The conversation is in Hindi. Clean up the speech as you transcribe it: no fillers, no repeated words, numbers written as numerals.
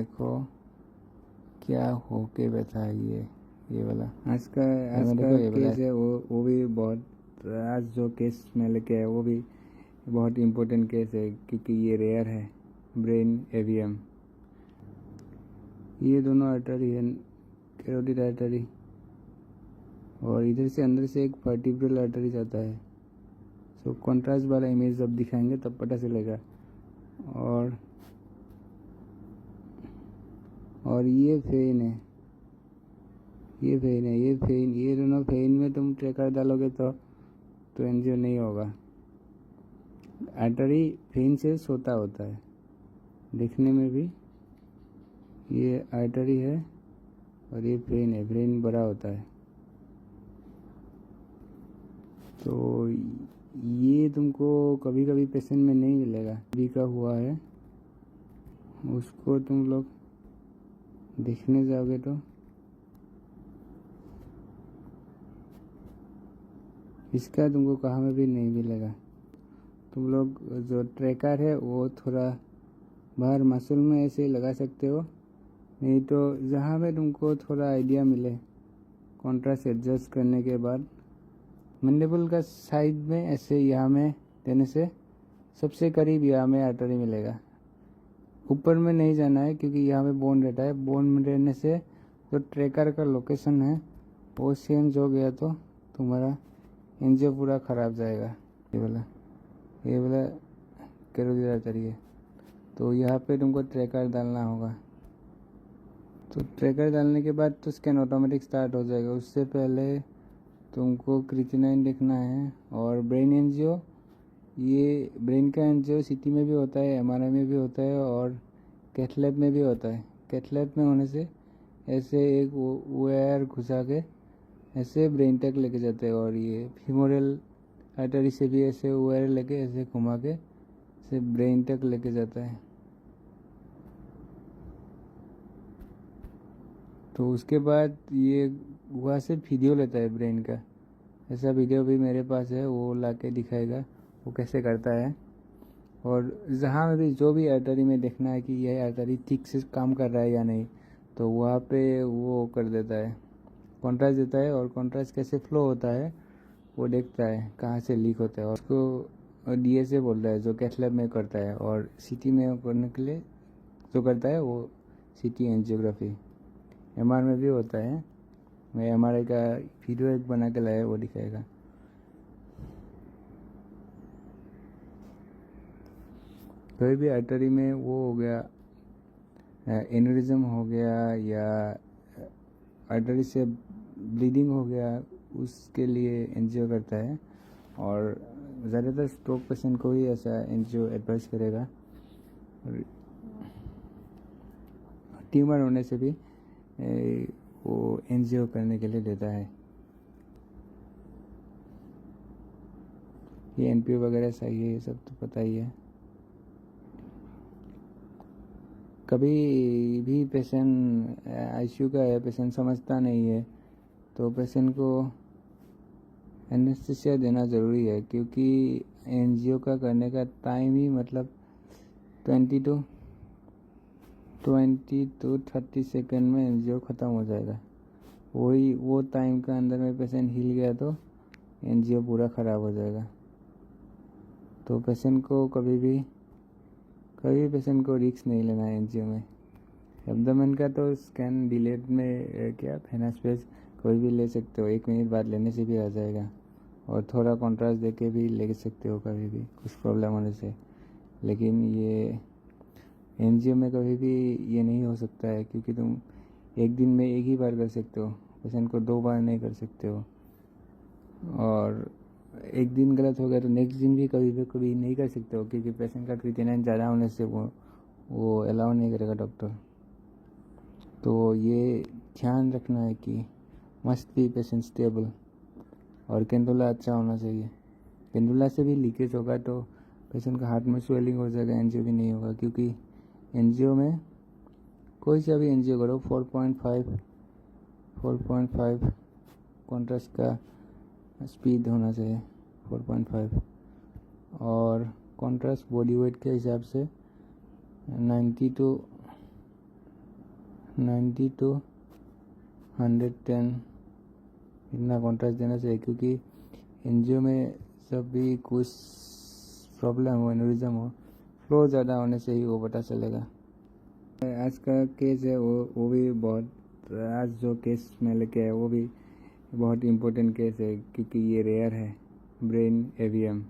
देखो क्या होके बैठा है ये वाला। आज का केस है वो भी बहुत, आज जो केस में लेके आया वो भी बहुत इम्पोर्टेंट केस है क्योंकि ये रेयर है। ब्रेन एवीएम, ये दोनों आर्टरी है, कैरोटिड आर्टरी, और इधर से अंदर से एक वर्टिब्रल आर्टरी जाता है। सो कॉन्ट्रास्ट वाला इमेज जब दिखाएंगे तब पता चलेगा। और ये फेन है, ये दोनों फेन में तुम ट्रैकर डालोगे तो एंजियो नहीं होगा। आर्टरी फेन से छोटा होता है दिखने में भी, ये आर्टरी है और ये फेन है, फेन बड़ा होता है। तो ये तुमको कभी कभी पेशेंट में नहीं मिलेगा। बी का हुआ है उसको तुम लोग देखने जाओगे तो इसका तुमको कहाँ में भी नहीं मिलेगा। तुम लोग जो ट्रैकर है वो थोड़ा बाहर मसल में ऐसे ही लगा सकते हो, नहीं तो जहाँ में तुमको थोड़ा आइडिया मिले कॉन्ट्रास्ट एडजस्ट करने के बाद मैंडिबल का साइड में ऐसे यहाँ में देने से सबसे करीब यहाँ में आर्टरी मिलेगा। ऊपर में नहीं जाना है क्योंकि यहाँ पे बोन रहता है। बोन में रहने से जो ट्रैकर का लोकेशन है वो चेंज हो गया तो तुम्हारा एंजियो पूरा खराब जाएगा। ये वाला कैरोटिड आर्टरी है, तो यहाँ पे तुमको ट्रैकर डालना होगा। तो ट्रैकर डालने के बाद तो स्कैन ऑटोमेटिक स्टार्ट हो जाएगा। उससे पहले तुमको क्रिएटिनिन देखना है। और ब्रेन एंजियो, ये ब्रेन का एंजियो सीटी में भी होता है, एमआरआई में भी होता है और कैथ लैब में भी होता है। कैथ लैब में होने से ऐसे एक वायर घुसा के ऐसे ब्रेन तक लेके जाते हैं, और ये फीमोरल आर्टरी से भी ऐसे वायर लेके ऐसे घुमा के ऐसे ब्रेन तक लेके जाता है। तो उसके बाद ये वहाँ से वीडियो लेता है ब्रेन का। ऐसा वीडियो भी मेरे पास है, वो ला के दिखाएगा वो कैसे करता है। और जहाँ में भी जो भी आर्टरी में देखना है कि यह आर्टरी ठीक से काम कर रहा है या नहीं, तो वहाँ पे वो कर देता है, कॉन्ट्रास्ट देता है। और कॉन्ट्रास्ट कैसे फ्लो होता है वो देखता है, कहाँ से लीक होता है। और उसको डीएसए बोलता है जो कैथ लैब में करता है। और सीटी में करने के लिए जो करता है वो सीटी एंजियोग्राफी। एमआर में भी होता है, मैं एमआरआई का वीडियो एक बना के लाया, वो दिखाएगा। कोई भी आर्टरी में वो हो गया, एन्यूरिज्म हो गया या आर्टरी से ब्लीडिंग हो गया, उसके लिए एंजियो करता है। और ज़्यादातर स्ट्रोक पेशेंट को ही ऐसा एंजियो एडवाइस करेगा। ट्यूमर होने से भी वो एंजियो करने के लिए देता है। ये एनपीओ वगैरह सही है, ये सब तो पता ही है। कभी भी पेशेंट आईसीयू का है, पेशेंट समझता नहीं है, तो पेशेंट को एनेस्थीसिया देना ज़रूरी है, क्योंकि एंजियो का करने का टाइम ही मतलब 20 to 30 सेकेंड में एंजियो ख़त्म हो जाएगा। वो टाइम के अंदर में पेशेंट हिल गया तो एंजियो पूरा ख़राब हो जाएगा। तो पेशेंट को कभी पेशेंट को रिस्क नहीं लेना है एंजियो में। एब्डोमेन का तो स्कैन डिलेट में क्या फेनास्पेस कोई भी ले सकते हो, 1 मिनट बाद लेने से भी आ जाएगा। और थोड़ा कॉन्ट्रास्ट दे के भी ले सकते हो कभी भी कुछ प्रॉब्लम होने से। लेकिन ये एंजियो में कभी भी ये नहीं हो सकता है, क्योंकि तुम एक दिन में एक ही बार कर सकते हो, पेशेंट को 2 बार नहीं कर सकते हो। और एक दिन गलत हो गया तो नेक्स्ट दिन भी कभी नहीं कर सकते हो, क्योंकि पेशेंट का क्रिएटिनिन ज़्यादा होने से वो अलाउ नहीं करेगा डॉक्टर। तो ये ध्यान रखना है कि मस्ट बी पेशेंट स्टेबल, और कैंडुला अच्छा होना चाहिए। कैंडुला से भी लीकेज होगा तो पेशेंट का हार्ट में स्वेलिंग हो जाएगा, एंजियो भी नहीं होगा। क्योंकि एंजियो में कोई सा भी एंजियो करो 4.5 कॉन्ट्रास्ट का स्पीड होना चाहिए 4.5, और कॉन्ट्रास्ट बॉडी वेट के हिसाब से 90 to 90 to 110 इतना कॉन्ट्रास्ट देना चाहिए, क्योंकि एनजीओ में जब भी कुछ प्रॉब्लम हो, एनोरिज्म हो, फ्लो ज़्यादा होने से ही वो पता चलेगा। आज का केस है वो भी बहुत, आज जो केस मैं लेके आया वो भी बहुत इम्पोर्टेंट केस है, क्योंकि ये रेयर है, ब्रेन एवीएम।